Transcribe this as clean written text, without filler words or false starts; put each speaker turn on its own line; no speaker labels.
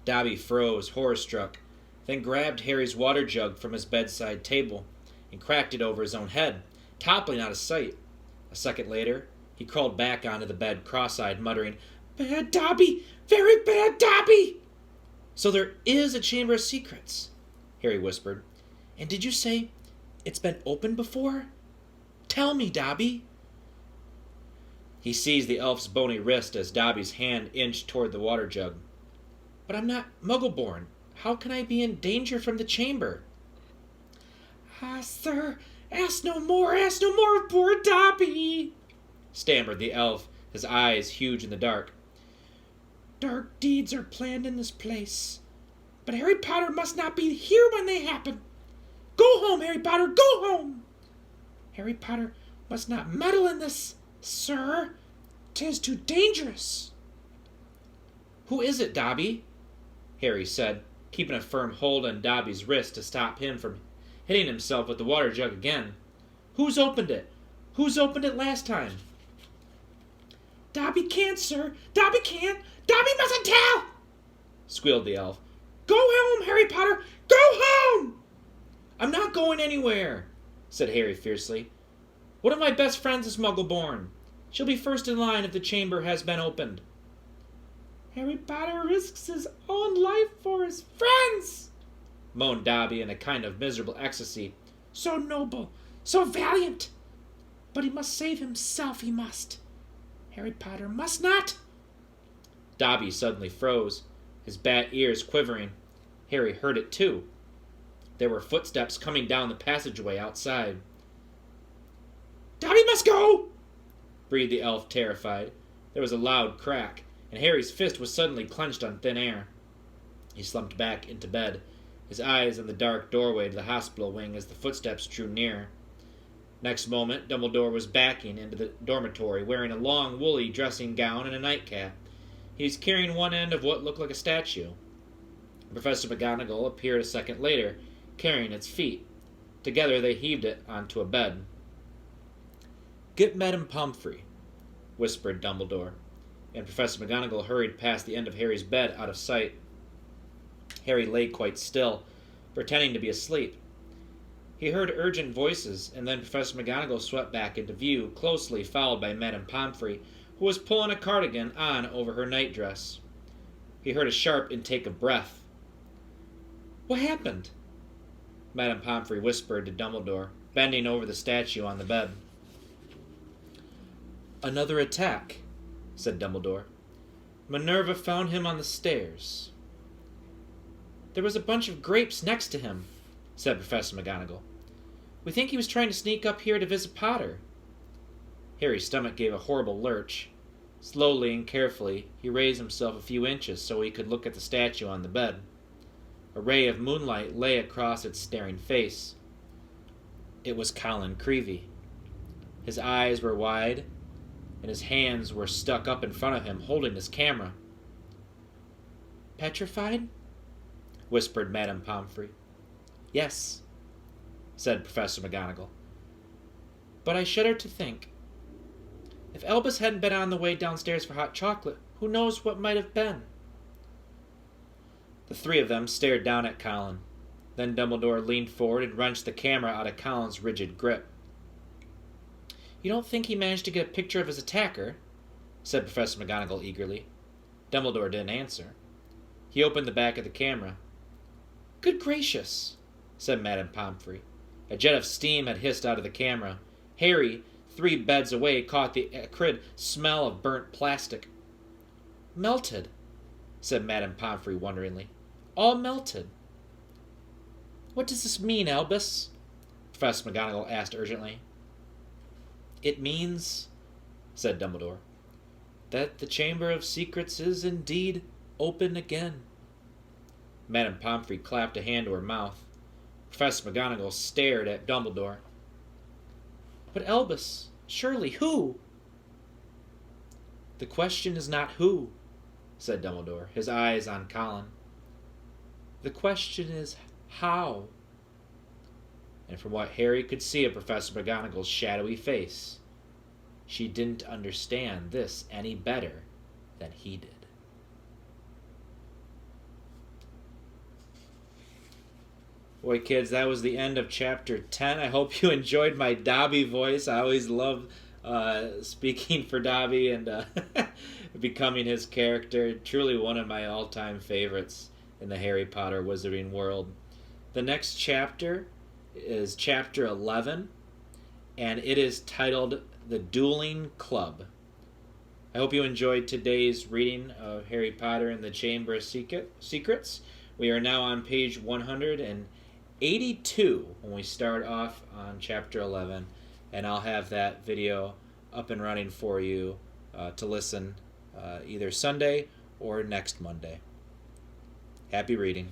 Dobby froze, horror-struck, then grabbed Harry's water jug from his bedside table and cracked it over his own head, toppling out of sight. A second later, he crawled back onto the bed, cross-eyed, muttering, "Bad Dobby! Very bad Dobby!" "So there is a Chamber of Secrets," Harry whispered. "And did you say it's been opened before? Tell me, Dobby." He seized the elf's bony wrist as Dobby's hand inched toward the water jug. "But I'm not Muggle-born. How can I be in danger from the chamber?" "Ah, sir, ask no more of poor Dobby," stammered the elf, his eyes huge in the dark. "Dark deeds are planned in this place, but Harry Potter must not be here when they happen. Go home, Harry Potter, go home! Harry Potter must not meddle in this, sir. 'Tis too dangerous." "Who is it, Dobby?" Harry said, keeping a firm hold on Dobby's wrist to stop him from hitting himself with the water jug again. "Who's opened it? Who's opened it last time?" "Dobby can't, sir. Dobby can't. Dobby mustn't tell!" squealed the elf. "Go home, Harry Potter! Go home!" "I'm not going anywhere," said Harry fiercely. "One of my best friends is Muggle-born. She'll be first in line if the chamber has been opened." "Harry Potter risks his own life for his friends," moaned Dobby in a kind of miserable ecstasy. "So noble, so valiant. But he must save himself, he must. Harry Potter must not." Dobby suddenly froze, his bat ears quivering. Harry heard it too. There were footsteps coming down the passageway outside. "Dobby must go!" breathed the elf, terrified. There was a loud crack, and Harry's fist was suddenly clenched on thin air. He slumped back into bed, his eyes on the dark doorway to the hospital wing as the footsteps drew near. Next moment, Dumbledore was backing into the dormitory, wearing a long, woolly dressing gown and a nightcap. He was carrying one end of what looked like a statue. Professor McGonagall appeared a second later, carrying its feet. Together they heaved it onto a bed. "Get Madame Pomfrey," whispered Dumbledore, and Professor McGonagall hurried past the end of Harry's bed out of sight. Harry lay quite still, pretending to be asleep. He heard urgent voices, and then Professor McGonagall swept back into view, closely followed by Madame Pomfrey, who was pulling a cardigan on over her nightdress. He heard a sharp intake of breath. "What happened?" Madame Pomfrey whispered to Dumbledore, bending over the statue on the bed. "Another attack," said Dumbledore. "Minerva found him on the stairs." "There was a bunch of grapes next to him," said Professor McGonagall. "We think he was trying to sneak up here to visit Potter." Harry's stomach gave a horrible lurch. Slowly and carefully, he raised himself a few inches so he could look at the statue on the bed. A ray of moonlight lay across its staring face. It was Colin Creevey. His eyes were wide, and his hands were stuck up in front of him, holding his camera. "Petrified?" whispered Madame Pomfrey. "Yes," said Professor McGonagall. "But I shudder to think. If Albus hadn't been on the way downstairs for hot chocolate, who knows what might have been?" The three of them stared down at Colin. Then Dumbledore leaned forward and wrenched the camera out of Colin's rigid grip. "You don't think he managed to get a picture of his attacker?" said Professor McGonagall eagerly. Dumbledore didn't answer. He opened the back of the camera. "Good gracious," said Madame Pomfrey. A jet of steam had hissed out of the camera. Harry, 3 beds away, caught the acrid smell of burnt plastic. "Melted," said Madame Pomfrey wonderingly. "All melted." "What does this mean, Albus?" Professor McGonagall asked urgently. "It means," said Dumbledore, "that the Chamber of Secrets is indeed open again." Madame Pomfrey clapped a hand to her mouth. Professor McGonagall stared at Dumbledore. "But Albus, surely, who?" "The question is not who," said Dumbledore, his eyes on Colin. "The question is how." And from what Harry could see of Professor McGonagall's shadowy face, she didn't understand this any better than he did. Boy, kids, that was the end of chapter 10. I hope you enjoyed my Dobby voice. I always love speaking for Dobby and becoming his character. Truly one of my all-time favorites in the Harry Potter Wizarding world. The next chapter is chapter 11, and it is titled The Dueling Club. I hope you enjoyed today's reading of Harry Potter and the Chamber of Secrets. We are now on page 182 when we start off on chapter 11, and I'll have that video up and running for you to listen either Sunday or next Monday. Happy reading.